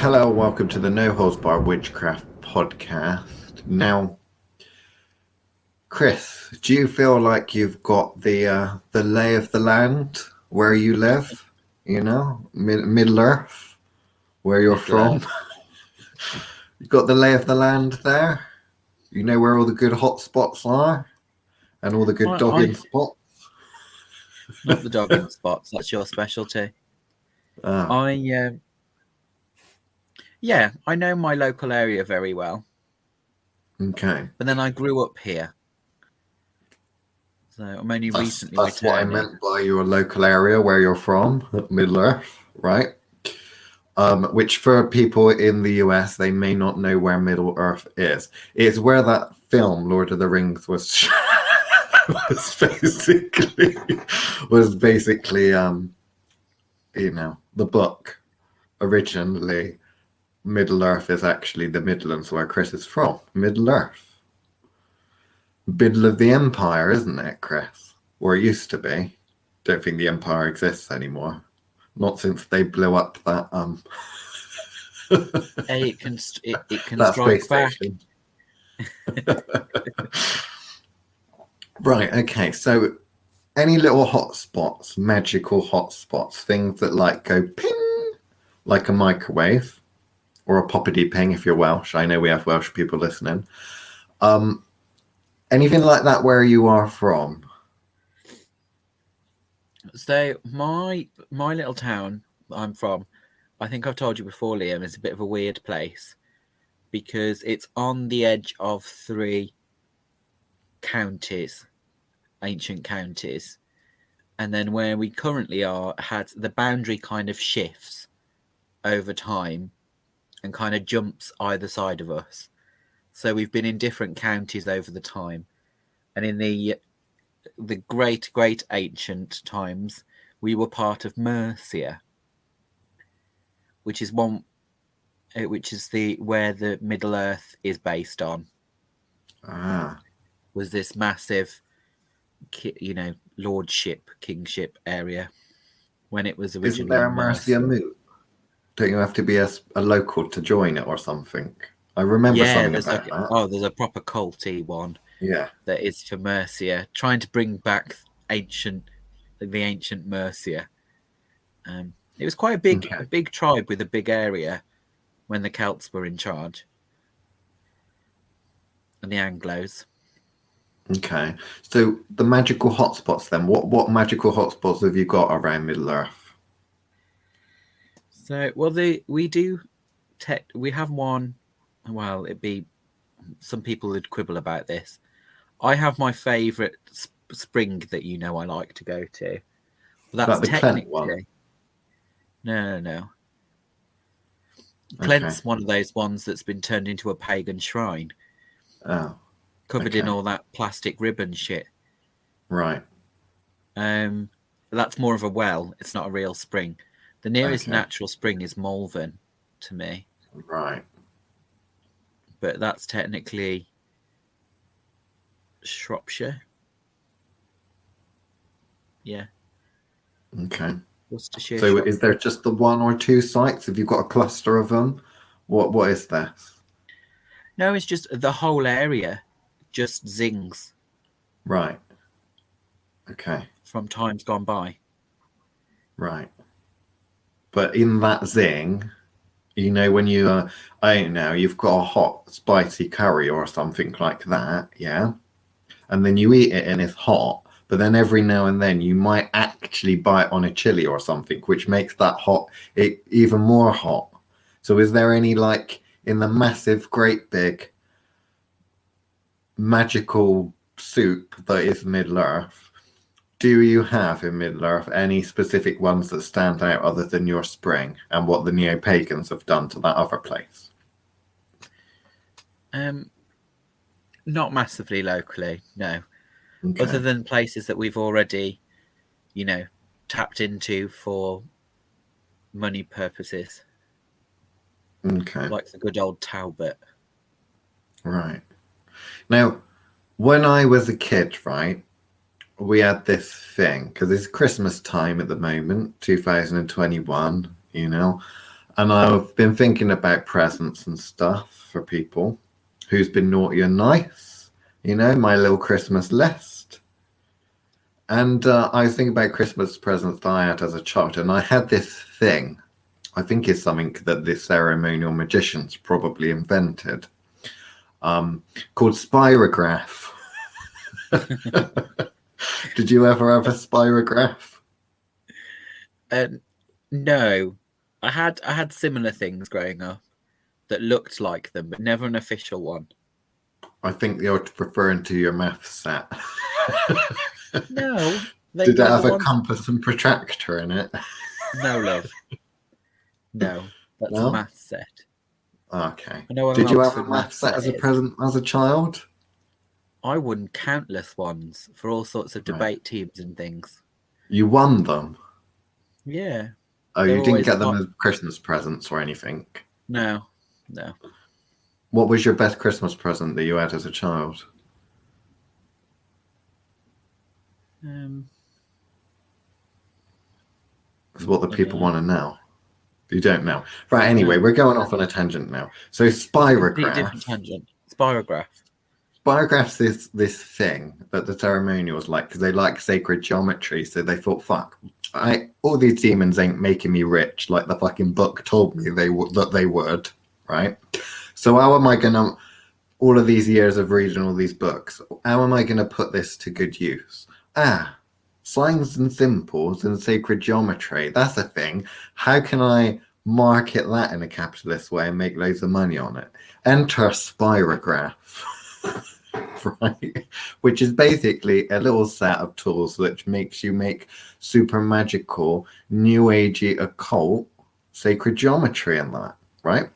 Hello, welcome to the No Holds Barred Witchcraft podcast. Now, Chris, do you feel like you've got the lay of the land where you live? You know, Middle Earth, where you're from. You got the lay of the land there. You know where all the good hot spots are, and all the good dogging spots. Not the dogging spots. That's your specialty. Oh. I know my local area very well. Okay. But then I grew up here, so I'm only recently That's returning. what I meant by your local area, where you're from, Middle Earth, right? Which for people in the US, they may not know where Middle Earth is. It's where that film, Lord of the Rings, was basically the book originally. Middle Earth is actually the Midlands, where Chris is from. Middle Earth, middle of the empire, isn't it, Chris? Or it used to be. Don't think the empire exists anymore. Not since they blew up that It can that strike space back. station. Right, okay, so any little hotspots, magical hotspots, things that like go ping like a microwave or a poppity ping if you're Welsh. I know we have Welsh people listening. Anything like that where you are from? So my little town I'm from, I think I've told you before, Liam, is a bit of a weird place because it's on the edge of 3 counties, ancient counties. And then where we currently are had the boundary kind of shifts over time and kind of jumps either side of us. So we've been in different counties over the time. And in the great ancient times, we were part of Mercia, which is where the Middle Earth is based on. Was this massive, lordship, kingship area when it was originally. Isn't there a Mercia Moot? Don't you have to be a local to join it or something? I remember something about that. Oh, there's a proper culty one. Yeah. That is for Mercia, trying to bring back the ancient Mercia. It was quite a big tribe with a big area when the Celts were in charge. And the Anglos. Okay. So the magical hotspots then. What magical hotspots have you got around Middle Earth? So, we have one. Well, it'd be some people would quibble about this. I have my favourite spring that I like to go to. That's the Clent one. No. Clent's one of those ones that's been turned into a pagan shrine. Oh. Covered in all that plastic ribbon shit. Right. That's more of a well. It's not a real spring. The nearest natural spring is Malvern to me. Right. But that's technically Shropshire. Yeah. Okay. Worcestershire. So is there just the 1 or 2 sites? Have you got a cluster of them? What is this? No, it's just the whole area just zings. Right. Okay. From times gone by. Right. But in that zing, when you I don't know, you've got a hot spicy curry or something like that, yeah? And then you eat it and it's hot, but then every now and then you might actually bite on a chili or something, which makes that even more hot. So is there any, like, in the massive, great big magical soup that is Middle Earth, do you have in Middle Earth any specific ones that stand out other than your spring and what the neo-pagans have done to that other place? Not massively locally, no. Okay. Other than places that we've already, tapped into for money purposes. Okay. Like the good old Talbot. Right. Now, when I was a kid, right, we had this thing, because it's Christmas time at the moment, 2021, And I've been thinking about presents and stuff for people who's been naughty and nice, you know, my little Christmas list. And I was thinking about Christmas presents that I had as a child, and I had this thing, I think it's something that the ceremonial magicians probably invented, called Spirograph. Did you ever have a Spirograph? No. I had similar things growing up that looked like them, but never an official one. I think you're referring to your math set. No. Did it have a compass and protractor in it? No, love. No, that's No? a math set. Okay. I Did you have a math set as a present as a child? I won countless ones for all sorts of debate teams and things. You won them? Yeah. Oh, you didn't get them as Christmas presents or anything? No. What was your best Christmas present that you had as a child? That's what the people want to know. You don't know. Right, anyway, we're going off on a tangent now. So Spirograph. Different tangent. Spirograph. Spirographs is this thing that the ceremonials like, because they like sacred geometry, so they thought, fuck, all these demons ain't making me rich like the fucking book told me that they would, right? So how am I going to, all of these years of reading all these books, how am I going to put this to good use? Signs and symbols and sacred geometry, that's a thing. How can I market that in a capitalist way and make loads of money on it? Enter Spirograph, right? Which is basically a little set of tools which makes you make super magical, new agey, occult, sacred geometry and that, right?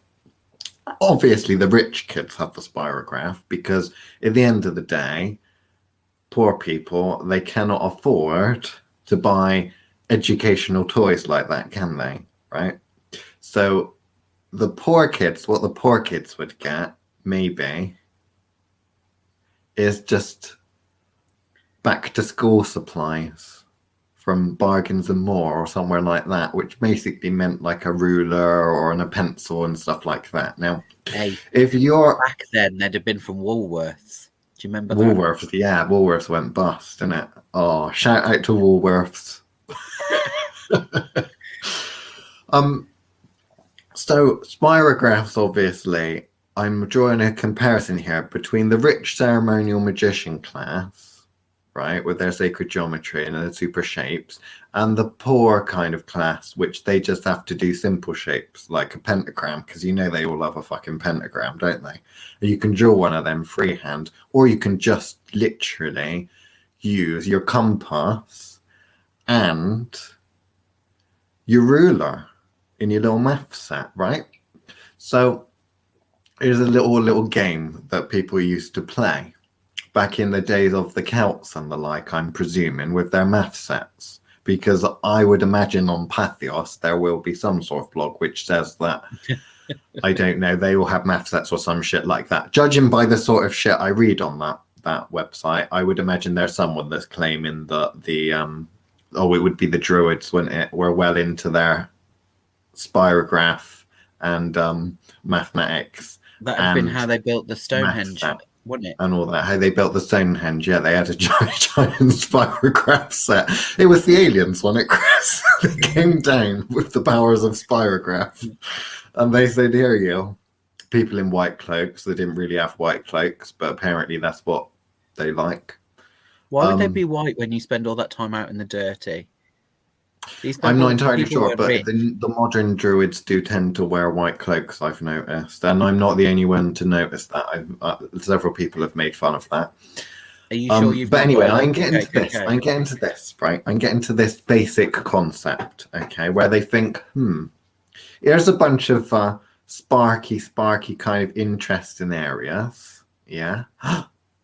Obviously, the rich kids have the Spirograph because at the end of the day, poor people, they cannot afford to buy educational toys like that, can they? Right? So the poor kids, what the poor kids would get, maybe, is just back to school supplies from Bargains and More or somewhere like that, which basically meant like a ruler or a pencil and stuff like that. Now, if you're back then, they'd have been from Woolworths. Do you remember Woolworths? That? Yeah, Woolworths went bust, didn't it? Oh, shout out to Woolworths. So Spirographs, obviously, I'm drawing a comparison here between the rich ceremonial magician class, right, with their sacred geometry and their super shapes, and the poor kind of class, which they just have to do simple shapes like a pentagram, because you know they all love a fucking pentagram, don't they? And you can draw one of them freehand, or you can just literally use your compass and your ruler in your little math set, right? So here's a little game that people used to play back in the days of the Celts and the like, I'm presuming, with their math sets. Because I would imagine on Pathos there will be some sort of blog which says that, I don't know, they all have math sets or some shit like that. Judging by the sort of shit I read on that website, I would imagine there's someone that's claiming that it would be the Druids, wouldn't it? We're well into their Spirograph and mathematics. That would have been how they built the Stonehenge, wouldn't it? And all that, how they built the Stonehenge. Yeah, they had a giant Spirograph set. It was the aliens, wasn't it, Chris? They came down with the powers of Spirograph. And they said, here you go. People in white cloaks. They didn't really have white cloaks, but apparently that's what they like. Why would they be white when you spend all that time out in the dirty? I'm not entirely sure, but the modern druids do tend to wear white cloaks, I've noticed. And I'm not the only one to notice that. Several people have made fun of that. Are you sure you've But anyway, I'm getting to this. I'm getting to this, right? I'm getting to this basic concept, okay, where they think, here's a bunch of sparky kind of interesting areas, yeah?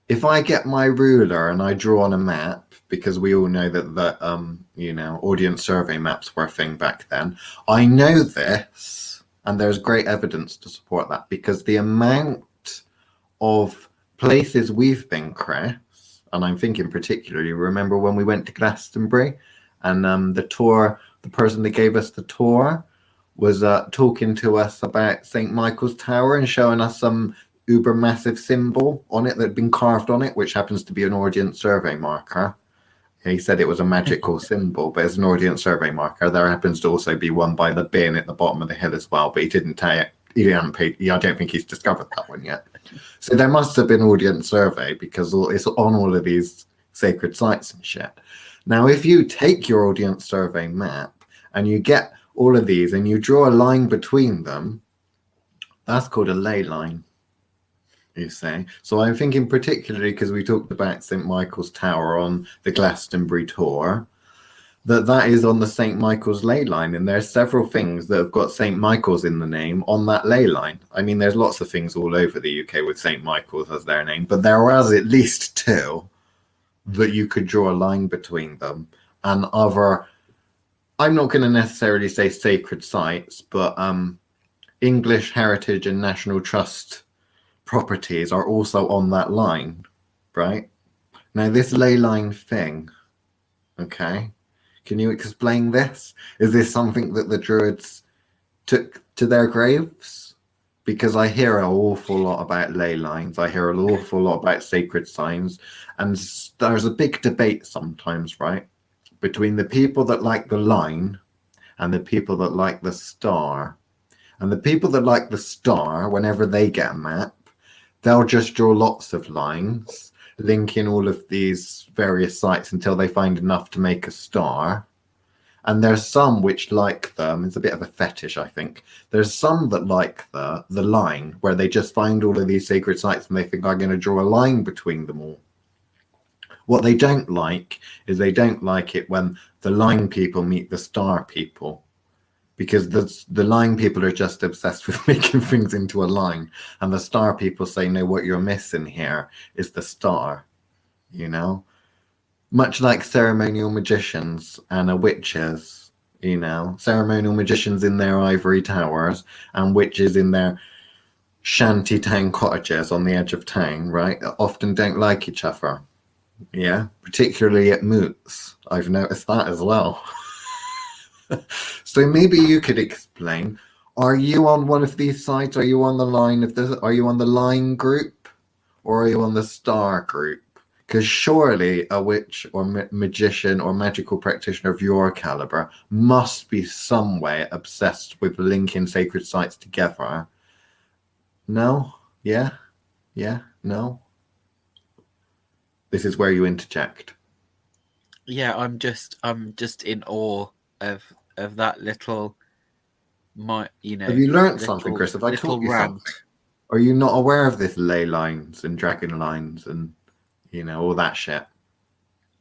If I get my ruler and I draw on a map, because we all know that audience survey maps were a thing back then. I know this, and there's great evidence to support that, because the amount of places we've been, Chris, and I'm thinking particularly, remember when we went to Glastonbury and the person that gave us the tour was talking to us about St. Michael's Tower and showing us some uber massive symbol on it that had been carved on it, which happens to be an Ordnance Survey marker. He said it was a magical symbol, but it's an Ordnance Survey marker. There happens to also be one by the bin at the bottom of the hill as well, but he didn't tell it. He didn't pay, I don't think he's discovered that one yet. So there must have been Ordnance Survey because it's on all of these sacred sites and shit. Now, if you take your Ordnance Survey map and you get all of these and you draw a line between them, that's called a ley line, you say. So I'm thinking particularly because we talked about St. Michael's Tower on the Glastonbury tour, that is on the St. Michael's ley line, and there's several things that have got St. Michael's in the name on that ley line. I mean, there's lots of things all over the UK with St. Michael's as their name, but there was at least two that you could draw a line between them. And other, I'm not going to necessarily say sacred sites, but English Heritage and National Trust properties are also on that line, right? Now, this ley line thing, okay, can you explain this? Is this something that the Druids took to their graves? Because I hear an awful lot about ley lines. I hear an awful lot about sacred signs. And there's a big debate sometimes, right? Between the people that like the line and the people that like the star. And the people that like the star, whenever they get a map, they'll just draw lots of lines, linking all of these various sites until they find enough to make a star. And there's some which like them. It's a bit of a fetish, I think. There's some that like the line, where they just find all of these sacred sites and they think, I'm going to draw a line between them all. What they don't like is they don't like it when the line people meet the star people, because the line people are just obsessed with making things into a line, and the star people say, no, what you're missing here is the star, you know? Much like ceremonial magicians and witches, you know? Ceremonial magicians in their ivory towers and witches in their shanty town cottages on the edge of town, right? Often don't like each other. Yeah, particularly at moots. I've noticed that as well. So maybe you could explain, are you on one of these sites? Are you on the line of this? Are you on the line group, or are you on the star group? Because surely a witch or magician or magical practitioner of your caliber must be some way obsessed with linking sacred sites together. No? Yeah? Yeah? No? This is where you interject. Yeah, I'm just in awe of that little, Have you learned something, Chris? Have I taught you rant. something? Are you not aware of this ley lines and dragon lines and, you know, all that shit?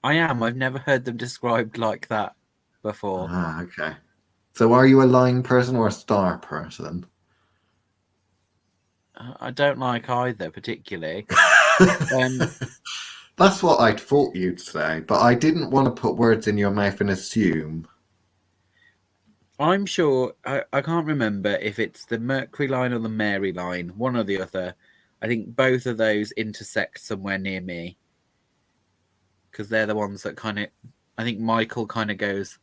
I am. I've never heard them described like that before. Ah, okay. So are you a line person or a star person? I don't like either particularly. That's what I thought you'd say, but I didn't want to put words in your mouth and assume. I'm sure, I can't remember if it's the Mercury line or the Mary line, one or the other. I think both of those intersect somewhere near me, because they're the ones that kind of, I think Michael kind of goes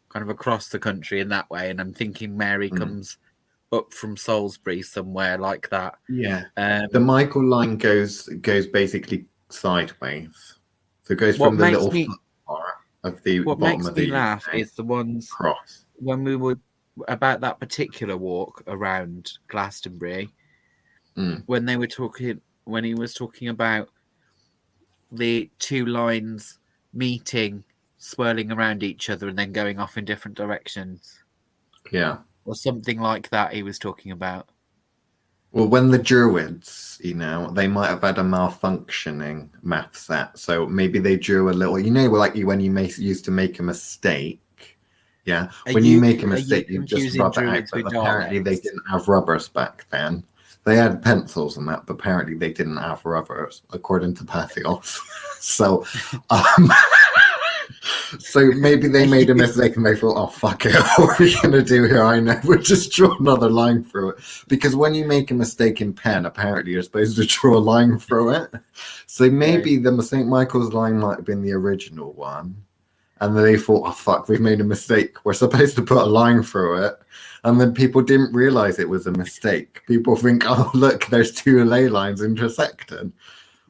kind of across the country in that way, and I'm thinking Mary comes up from Salisbury somewhere like that. Yeah. The Michael line goes basically sideways. So it goes from the little part of the what bottom makes of the me laugh is the ones cross. When we were about that particular walk around Glastonbury, when he was talking about the two lines meeting, swirling around each other and then going off in different directions. Yeah. Or something like that he was talking about. Well, when the Druids, you know, they might have had a malfunctioning math set. So maybe they drew a little, you know, like when you used to make a mistake. Yeah. When you make a mistake, you just rub it out. But apparently they didn't have rubbers back then. They had pencils and that, but apparently they didn't have rubbers, according to Pathios. So, so maybe they made a mistake and they thought, oh, fuck it, what are we going to do here? I know, we'll just draw another line through it. Because when you make a mistake in pen, apparently you're supposed to draw a line through it. So maybe the St. Michael's line might have been the original one. And they thought, oh, fuck, we've made a mistake. We're supposed to put a line through it. And then people didn't realize it was a mistake. People think, oh, look, there's two ley lines intersecting.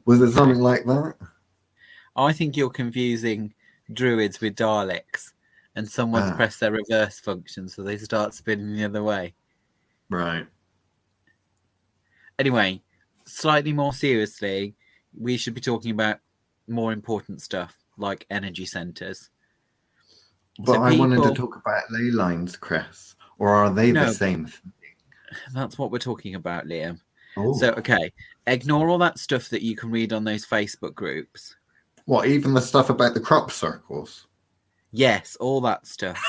Was it something like that? I think you're confusing druids with Daleks, and someone's pressed their reverse function, so they start spinning the other way. Right. Anyway, slightly more seriously, we should be talking about more important stuff, like energy centers. But I wanted to talk about ley lines, Chris. Or are they the same thing? That's what we're talking about, Liam. Oh. So, okay, ignore all that stuff that you can read on those Facebook groups. What, even the stuff about the crop circles? Yes, all that stuff.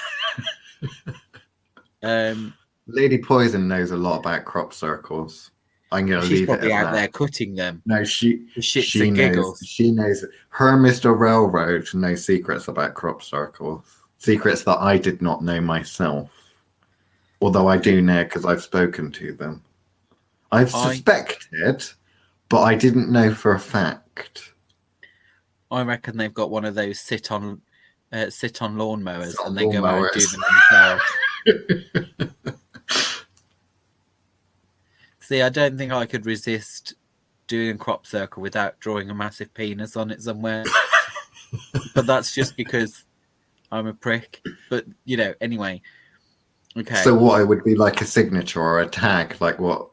Lady Poison knows a lot about crop circles. I'm going to leave it at that. She's probably out there cutting them. No, she knows. She knows. Her Mr. Railroad knows secrets about crop circles. Secrets that I did not know myself. Although I do know because I've spoken to them. I've suspected, but I didn't know for a fact. I reckon they've got one of those sit on lawnmowers and they go out and do them themselves. See, I don't think I could resist doing a crop circle without drawing a massive penis on it somewhere. But that's just because I'm a prick. But, anyway. Okay. So what, it would be like a signature or a tag, like what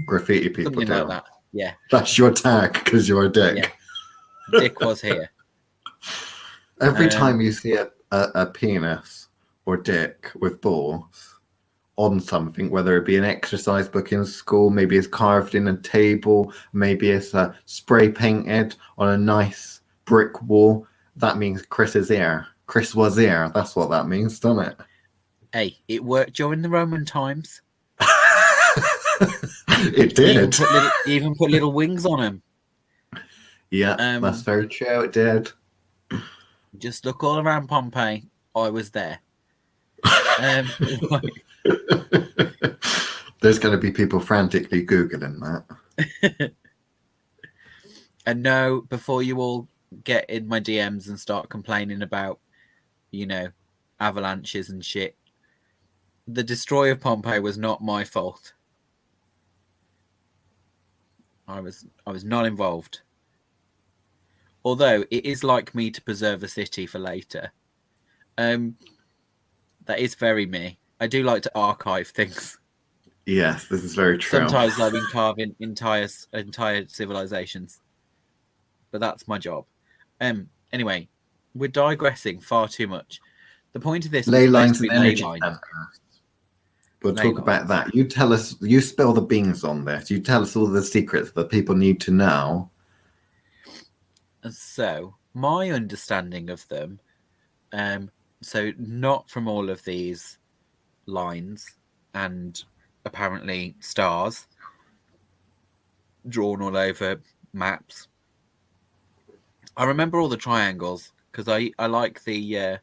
graffiti people Something do? Like that, yeah. That's your tag because you're a dick. Yeah. Dick was here. Every time you see a penis or dick with balls on something, whether it be an exercise book in school, maybe it's carved in a table, maybe it's spray painted on a nice brick wall, that means Chris is here. Chris was here. That's what that means, doesn't it? Hey, it worked during the Roman times. It did. Even put little wings on them. Yeah, that's very true. It did. Just look all around Pompeii. I was there. There's going to be people frantically Googling that. And no, before you all get in my DMs and start complaining about, avalanches and shit, the destroy of Pompeii was not my fault. I was not involved. Although it is like me to preserve a city for later. That is very me. I do like to archive things. Yes, this is very true. Sometimes I've been carving entire civilizations. But that's my job. Anyway, we're digressing far too much. The point of this Ley lines and energy centers. We'll talk about that. You tell us, you spill the beans on this. You tell us all the secrets that people need to know. So, my understanding of them, so not from all of these lines and apparently stars drawn all over maps. I remember all the triangles because I like the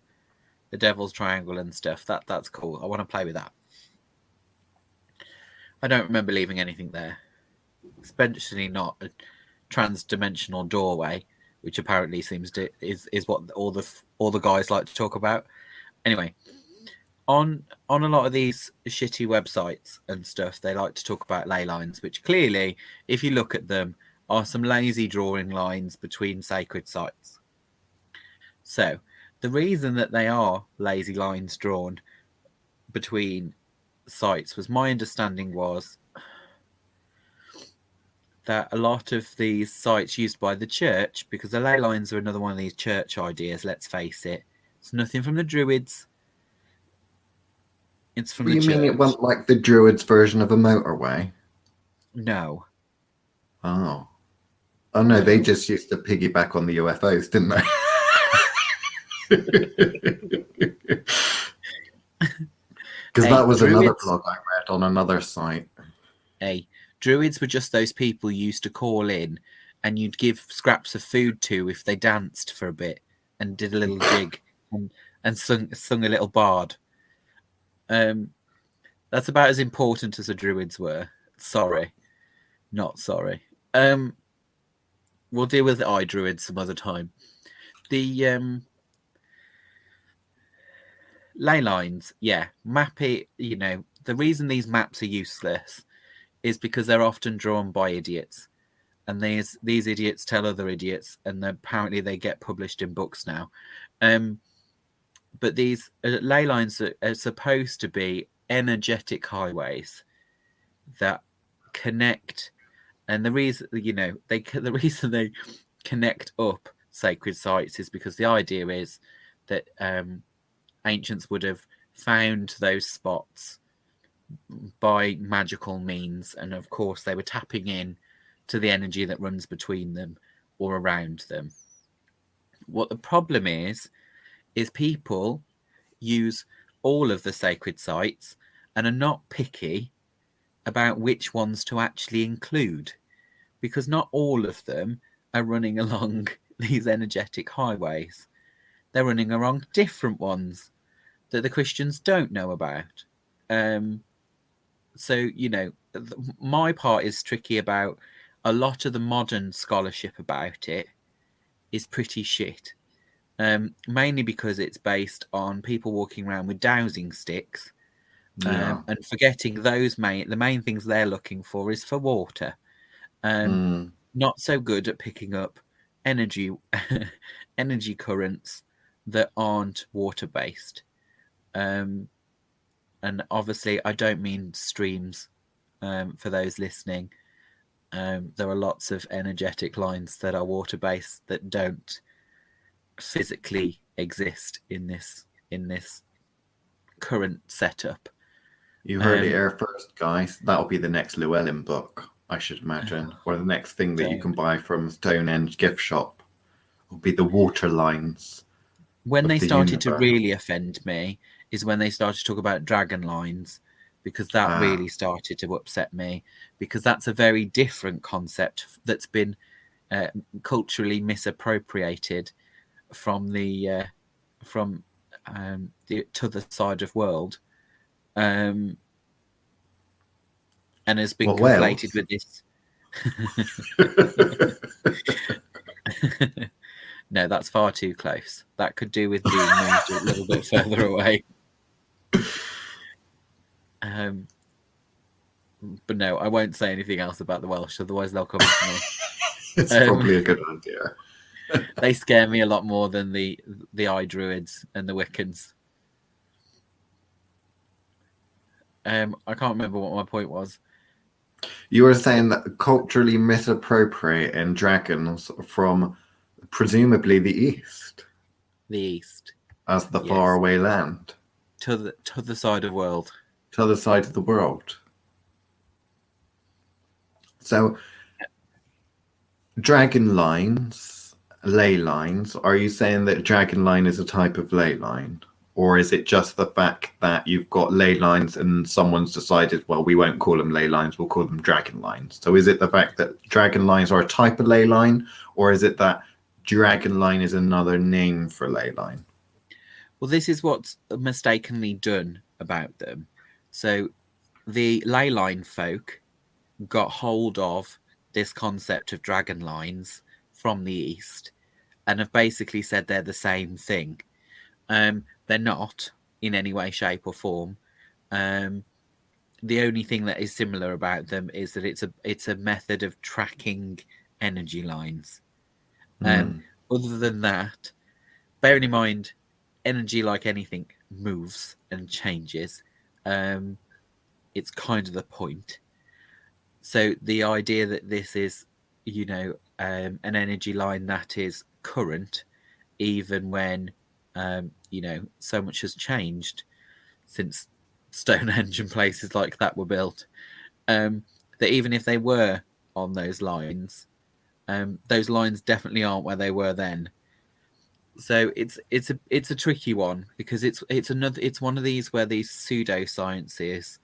Devil's Triangle and stuff. That's cool. I want to play with that. I don't remember leaving anything there, especially not a trans-dimensional doorway, which apparently seems to is what all the guys like to talk about. Anyway, on a lot of these shitty websites and stuff, they like to talk about ley lines, which clearly, if you look at them, are some lazy drawing lines between sacred sites. So, the reason that they are lazy lines drawn between sites was, my understanding was that a lot of these sites used by the church, because the ley lines are another one of these church ideas, let's face it, it's nothing from the druids. It's from the church. You mean it wasn't like the druids' version of a motorway? No. Oh no, they just used to piggyback on the UFOs, didn't they? Because that was another blog I read on another site. Druids were just those people you used to call in and you'd give scraps of food to if they danced for a bit and did a little jig and sung a little bard. That's about as important as the druids were. Sorry. Not sorry. We'll deal with the druids some other time. The ley lines, map it, the reason these maps are useless is because they're often drawn by idiots, and these idiots tell other idiots, and apparently they get published in books now. But these ley lines are supposed to be energetic highways that connect, and the reason the reason they connect up sacred sites is because the idea is that ancients would have found those spots by magical means, and of course they were tapping in to the energy that runs between them or around them. What the problem is people use all of the sacred sites and are not picky about which ones to actually include, because not all of them are running along these energetic highways. They're running along different ones that the Christians don't know about. So, my part is tricky about a lot of the modern scholarship about it is pretty shit. Mainly because it's based on people walking around with dowsing sticks, and forgetting the main things they're looking for is for water. Not so good at picking up energy currents that aren't water based. And obviously I don't mean streams, for those listening. There are lots of energetic lines that are water based that don't physically exist in this current setup. You heard it here first, guys. That'll be the next Llewellyn book, I should imagine, or the next thing that you can buy from Stonehenge gift shop will be the water lines. When they started to really offend me is when they started to talk about dragon lines, because that really started to upset me, because that's a very different concept that's been culturally misappropriated from the other side of world, and has been conflated with this. No, that's far too close. That could do with being moved a little bit further away. But no, I won't say anything else about the Welsh, otherwise they'll come to me. It's probably a good idea. They scare me a lot more than the Eye Druids and the Wiccans. I can't remember what my point was. You were saying that culturally misappropriating dragons from presumably the east. The east. As the faraway land. To the side of the world. To the side of the world. So, dragon lines, ley lines, are you saying that dragon line is a type of ley line? Or is it just the fact that you've got ley lines and someone's decided, well, we won't call them ley lines, we'll call them dragon lines? So is it the fact that dragon lines are a type of ley line, or is it that dragon line is another name for ley line? Well, this is what's mistakenly done about them. So the ley line folk got hold of this concept of dragon lines from the east and have basically said they're the same thing. They're not in any way, shape, or form. The only thing that is similar about them is that it's a method of tracking energy lines. Other than that, bearing in mind, energy, like anything, moves and changes. It's kind of the point. So the idea that this is, an energy line that is current, even when so much has changed since Stonehenge and places like that were built, that even if they were on those lines definitely aren't where they were then. So it's a tricky one, because it's one of these where these pseudosciences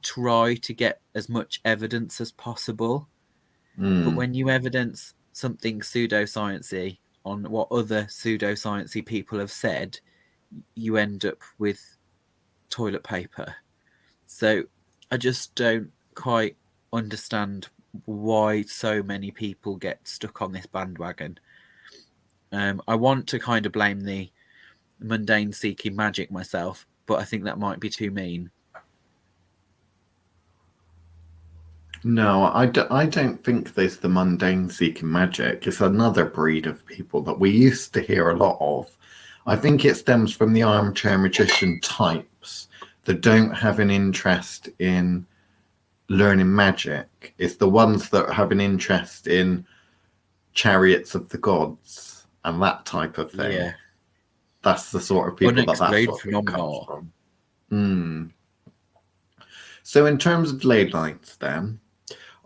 try to get as much evidence as possible, but when you evidence something pseudosciencey on what other pseudosciencey people have said, you end up with toilet paper. So I just don't quite understand why so many people get stuck on this bandwagon. I want to kind of blame the mundane seeking magic myself, but I think that might be too mean. No, I don't think there's the mundane seeking magic. It's another breed of people that we used to hear a lot of. I think it stems from the armchair magician types that don't have an interest in learning magic. It's the ones that have an interest in chariots of the gods and that type of thing. Yeah. That's the sort of people that Unexplained sort of thing comes phenomena. from. Mm. So in terms of ley lines then,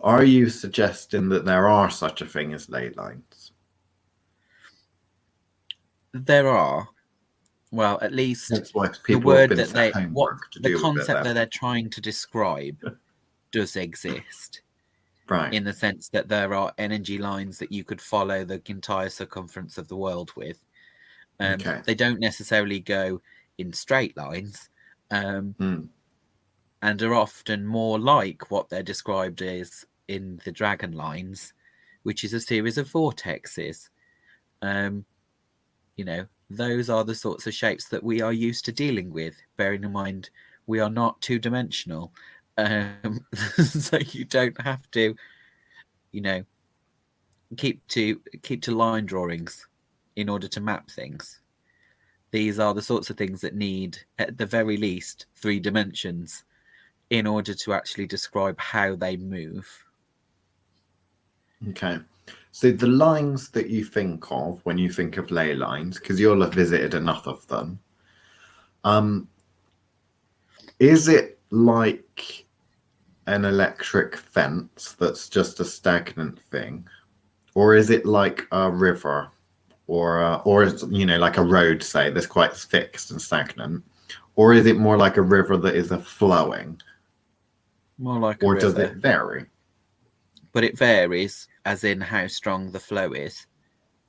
are you suggesting that there are such a thing as ley lines? There are. Well, at least That's why the people have word been that set they what homework to the do with it concept that then. they're trying to describe does exist, Right. in the sense that there are energy lines that you could follow the entire circumference of the world with. Okay. They don't necessarily go in straight lines, Mm. and are often more like what they're described as in the dragon lines, which is a series of vortexes. You know, those are the sorts of shapes that we are used to dealing with, bearing in mind we are not two-dimensional. So you don't have to, you know, keep to line drawings in order to map things. These are the sorts of things that need, at the very least, 3 dimensions in order to actually describe how they move. Okay. So the lines that you think of when you think of ley lines, because you'll have visited enough of them, is it like an electric fence that's just a stagnant thing, or is it like a river, or you know, like a road, say, that's quite fixed and stagnant, or is it more like a river that is a flowing, More like a or does river. it vary? But it varies, as in how strong the flow is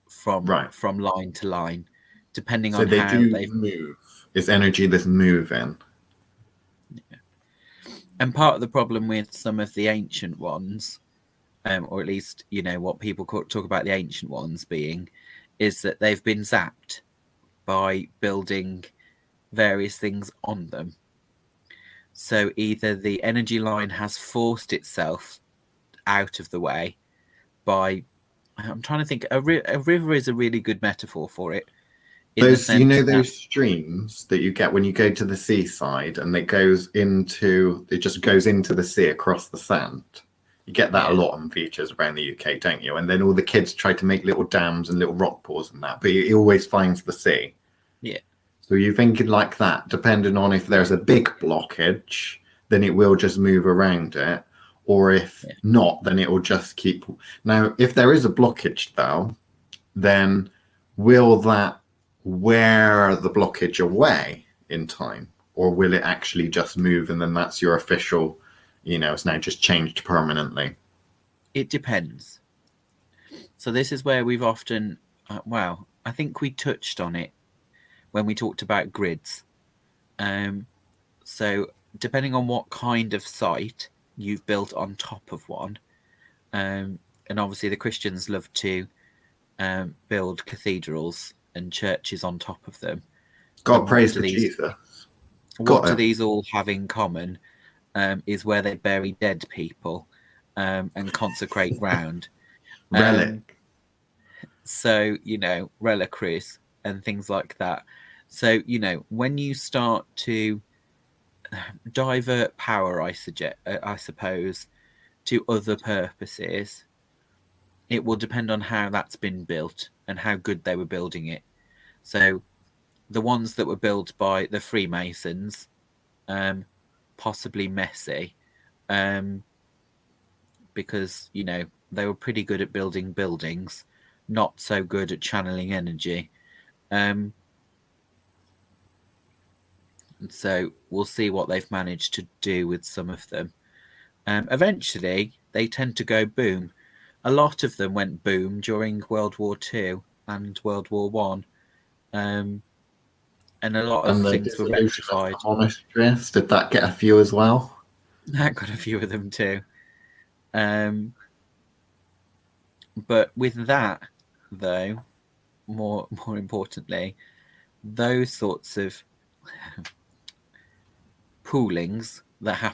from Right. line to line, depending So on they how do they've. move. It's energy that's moving. And part of the problem with some of the ancient ones, or at least, you know, what people talk about the ancient ones being, is that they've been zapped by building various things on them. So either the energy line has forced itself out of the way by, I'm trying to think, a river is a really good metaphor for it, in the Those, you sense know, that, those streams that you get when you go to the seaside, and it just goes into the sea across the sand. You get that a lot on beaches around the UK, don't you? And then all the kids try to make little dams and little rock pools and that, but it always finds the sea. yeah, So you're thinking like that, depending on if there's a big blockage, then it will just move around it, or if not, then it will just keep. Now, if there is a blockage, though, then will that wear the blockage away in time, or will it actually just move and then that's your official, you know, it's now just changed permanently? it depends. So this is where we've often, well, I think we touched on it when we talked about grids. So depending on what kind of site you've built on top of one, and obviously the Christians love to build cathedrals and churches on top of them. God And praise for Jesus. what do these all have in common? Is where they bury dead people and consecrate ground. Relic. So, you know, reliquaries and things like that. So, you know, when you start to divert power, I suppose, to other purposes, it will depend on how that's been built and how good they were building it. So, the ones that were built by the Freemasons, possibly messy, because, you know, they were pretty good at building buildings, not so good at channeling energy. And so we'll see what they've managed to do with some of them. Eventually, they tend to go boom. A lot of them went boom during World War II and World War One, and a lot of And the things were dissolution of rectified. the monasteries, did that get a few as well? That got a few of them too. But with that, though, more importantly, those sorts of poolings that happen